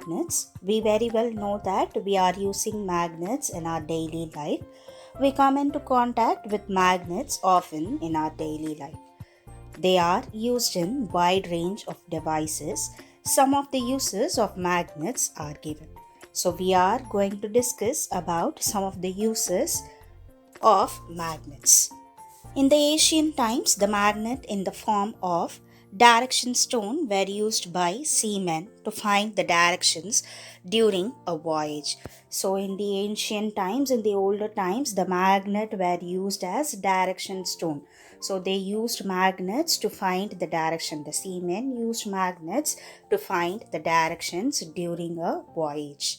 magnets. We very well know that we are using magnets in our daily life. We come into contact with magnets often in our daily life. They are used in wide range of devices. Some of the uses of magnets are given. So we are going to discuss about some of the uses of magnets. In the ancient times, the magnet in the form of direction stone were used by seamen to find the directions during a voyage. So in the ancient times, in the older times, the magnet were used as direction stone. So they used magnets to find the direction. The seamen used magnets to find the directions during a voyage.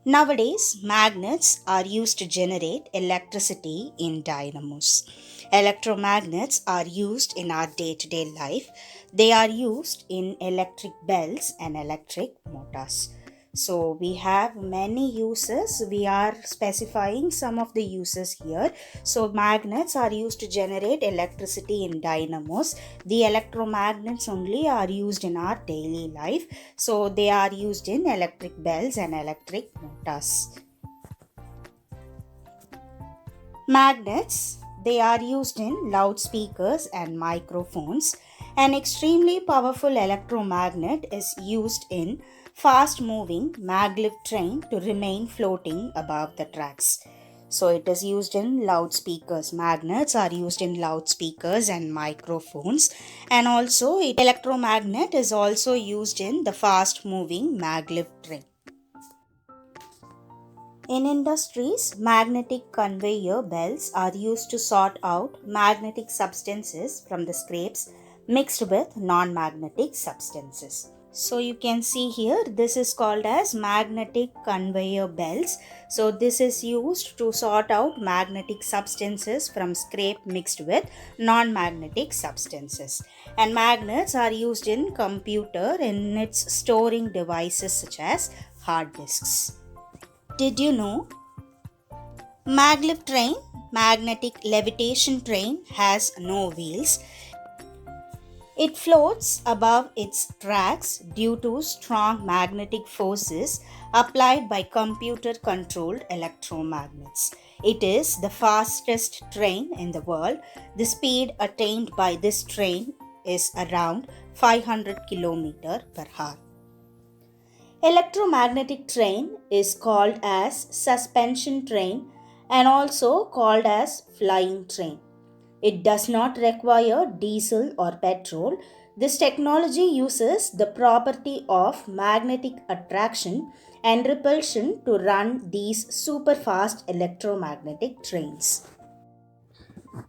Nowadays, magnets are used to generate electricity in dynamos. Electromagnets are used in our day to day life. They are used in electric bells and electric motors. So, we have many uses. We are specifying some of the uses here. So, magnets are used to generate electricity in dynamos. The electromagnets only are used in our daily life. So, they are used in electric bells and electric motors. Magnets, they are used in loudspeakers and microphones. An extremely powerful electromagnet is used in fast moving maglev train to remain floating above the tracks. So it is used in loudspeakers. Magnets are used in loudspeakers and microphones, and also electromagnet is also used in the fast moving maglev train. In industries, magnetic conveyor belts are used to sort out magnetic substances from the scraps mixed with non-magnetic substances. So you can see here, this is called as magnetic conveyor belts. So this is used to sort out magnetic substances from scrap mixed with non-magnetic substances. And magnets are used in computer in its storing devices such as hard disks. Did you know? Maglev train, magnetic levitation train, has no wheels. It floats above its tracks due to strong magnetic forces applied by computer controlled electromagnets. It is the fastest train in the world. The speed attained by this train is around 500 km per hour. Electromagnetic train is called as suspension train and also called as flying train. It does not require diesel or petrol. This technology uses the property of magnetic attraction and repulsion to run these super fast electromagnetic trains.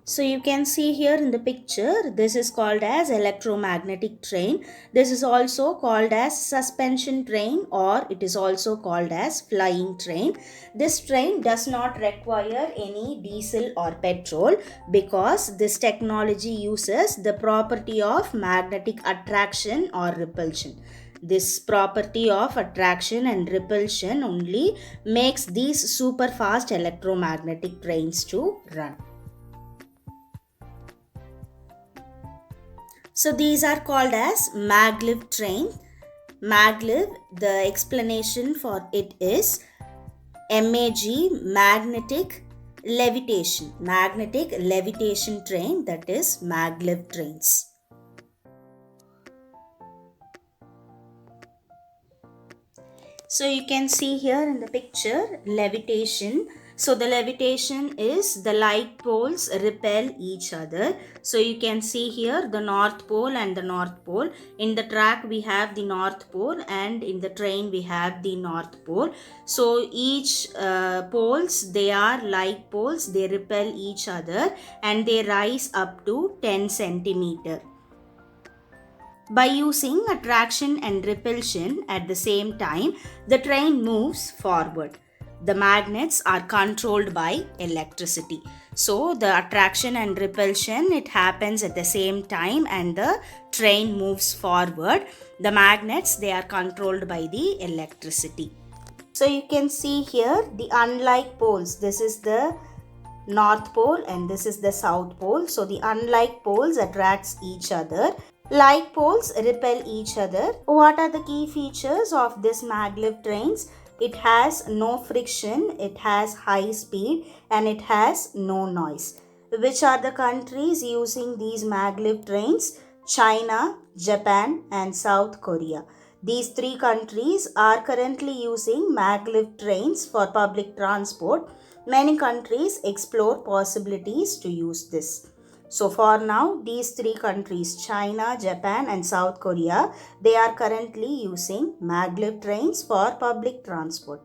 So you can see here in the picture, this is called as electromagnetic train. This is also called as suspension train, or it is also called as flying train. This train does not require any diesel or petrol because this technology uses the property of magnetic attraction or repulsion. This property of attraction and repulsion only makes these super fast electromagnetic trains to run. So these are called as maglev train. Maglev, the explanation for it is MAG, magnetic levitation. Magnetic levitation train, that is maglev trains. So you can see here in the picture levitation. So the levitation is the light poles repel each other. So you can see here the north pole and the north pole. In the track we have the north pole and in the train we have the north pole. So each poles, they are light poles, they repel each other and they rise up to 10 centimeter. By using attraction and repulsion at the same time, the train moves forward. The magnets are controlled by electricity. So the attraction and repulsion, it happens at the same time and the train moves forward. The magnets, they are controlled by the electricity. So you can see here the unlike poles. This is the North Pole and this is the South Pole. So the unlike poles attracts each other. Like poles repel each other. What are the key features of this maglev trains? It has no friction, it has high speed, and it has no noise. Which are the countries using these maglev trains? China, Japan, and South Korea. These three countries are currently using maglev trains for public transport. Many countries explore possibilities to use this. So for now, these three countries, China, Japan and South Korea, they are currently using maglev trains for public transport.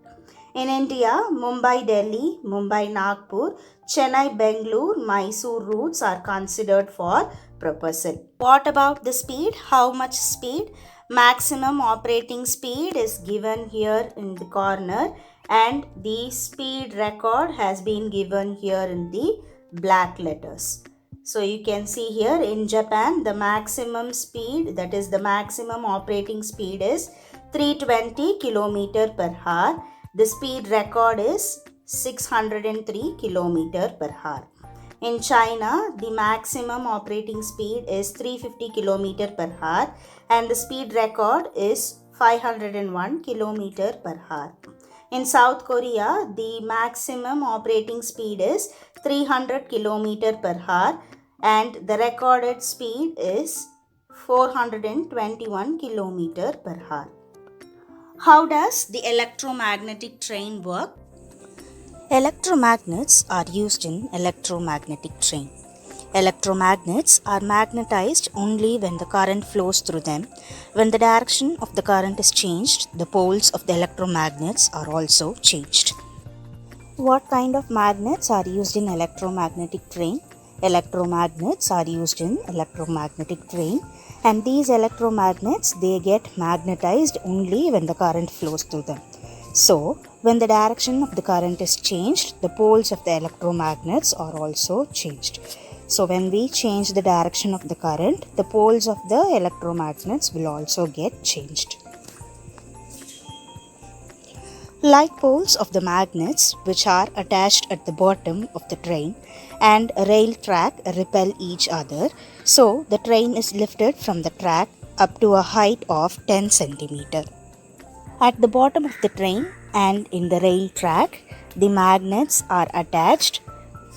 In India, Mumbai-Delhi, Mumbai-Nagpur, Chennai-Bangalore, Mysore routes are considered for proposal. What about the speed? How much speed? Maximum operating speed is given here in the corner and the speed record has been given here in the black letters. So you can see here in Japan the maximum speed, that is the maximum operating speed is 320 km per hour. The speed record is 603 km per hour. In China, the maximum operating speed is 350 km per hour and the speed record is 501 km per hour. In South Korea, the maximum operating speed is 300 km per hour and the recorded speed is 421 km per hour. How does the electromagnetic train work? Electromagnets are used in electromagnetic train. Electromagnets are magnetized only when the current flows through them. When the direction of the current is changed, the poles of the electromagnets are also changed. What kind of magnets are used in electromagnetic train? Electromagnets are used in electromagnetic train and these electromagnets they get magnetized only when the current flows through them. So, when the direction of the current is changed, the poles of the electromagnets are also changed. So, when we change the direction of the current, the poles of the electromagnets will also get changed. Like poles of the magnets which are attached at the bottom of the train and a rail track repel each other, so the train is lifted from the track up to a height of 10 cm. At the bottom of the train and in the rail track, the magnets are attached.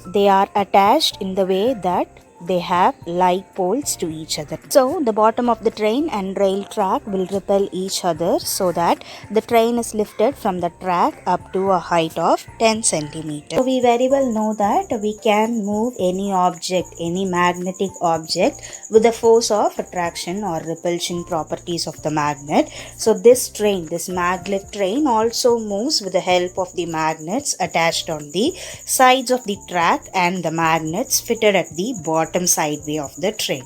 They are attached in the way that they have like poles to each other. So the bottom of the train and rail track will repel each other so that the train is lifted from the track up to a height of 10 centimeters. So we very well know that we can move any object, any magnetic object with the force of attraction or repulsion properties of the magnet. So this train, this maglev train also moves with the help of the magnets attached on the sides of the track and the magnets fitted at the bottom sideway of the train.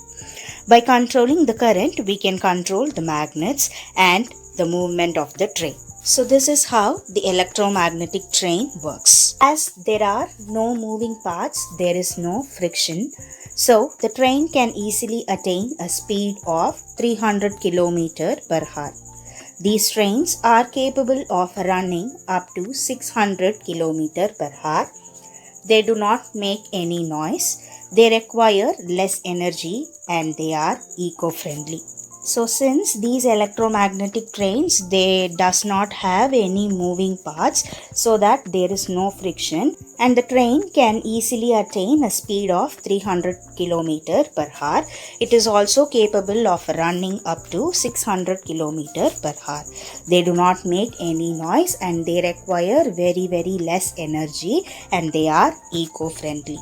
By controlling the current, we can control the magnets and the movement of the train. So this is how the electromagnetic train works. As there are no moving parts, there is no friction. So the train can easily attain a speed of 300 km per hour. These trains are capable of running up to 600 km per hour. They do not make any noise. They require less energy and they are eco-friendly. So since these electromagnetic trains, they does not have any moving parts so that there is no friction and the train can easily attain a speed of 300 km per hour. It is also capable of running up to 600 km per hour. They do not make any noise and they require very less energy and they are eco-friendly.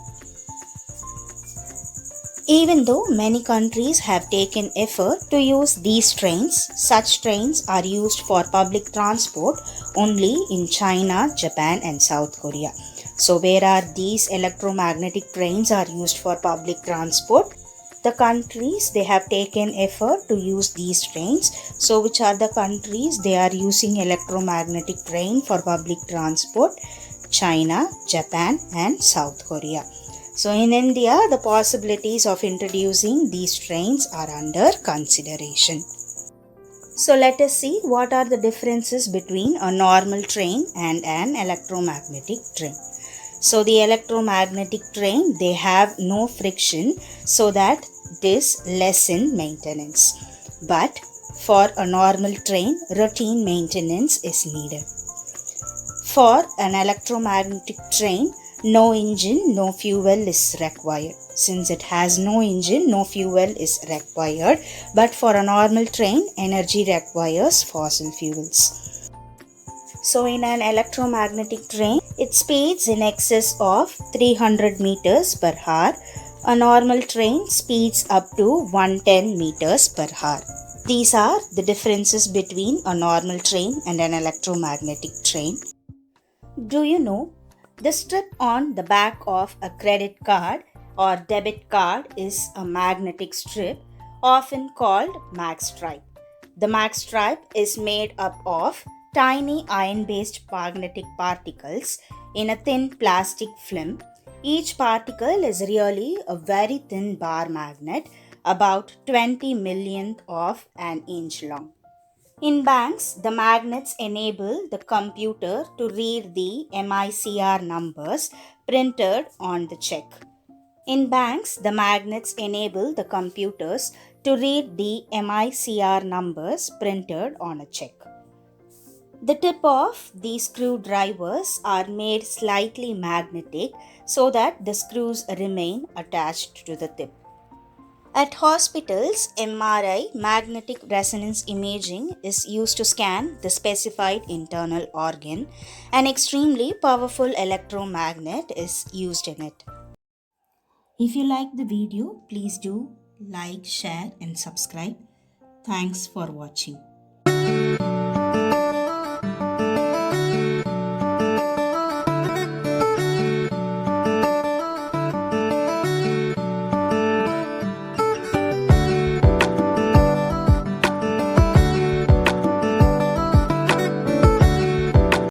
Even though many countries have taken effort to use these trains, such trains are used for public transport only in China, Japan and South Korea. So where are these electromagnetic trains are used for public transport? The countries they have taken effort to use these trains. So which are the countries they are using electromagnetic train for public transport? China, Japan and South Korea. So in India, the possibilities of introducing these trains are under consideration. So let us see what are the differences between a normal train and an electromagnetic train. So the electromagnetic train, they have no friction, so that it is less in maintenance. But for a normal train, routine maintenance is needed. For an electromagnetic train, no engine, no fuel is required. Since it has no engine, no fuel is required. But for a normal train, energy requires fossil fuels. So in an electromagnetic train, it speeds in excess of 300 meters per hour. A normal train speeds up to 110 meters per hour. These are the differences between a normal train and an electromagnetic train. Do you know the strip on the back of a credit card or debit card is a magnetic strip, often called magstripe. The magstripe is made up of tiny iron based magnetic particles in a thin plastic film. Each particle is really a very thin bar magnet, about 20 millionth of an inch long. In banks, the magnets enable the computer to read the MICR numbers printed on the check. In banks, the magnets enable the computers to read the MICR numbers printed on a check. The tip of these screwdrivers are made slightly magnetic so that the screws remain attached to the tip. At hospitals, MRI, magnetic resonance imaging, is used to scan the specified internal organ. An extremely powerful electromagnet is used in it. If you like the video, please do like, share, and subscribe. Thanks for watching.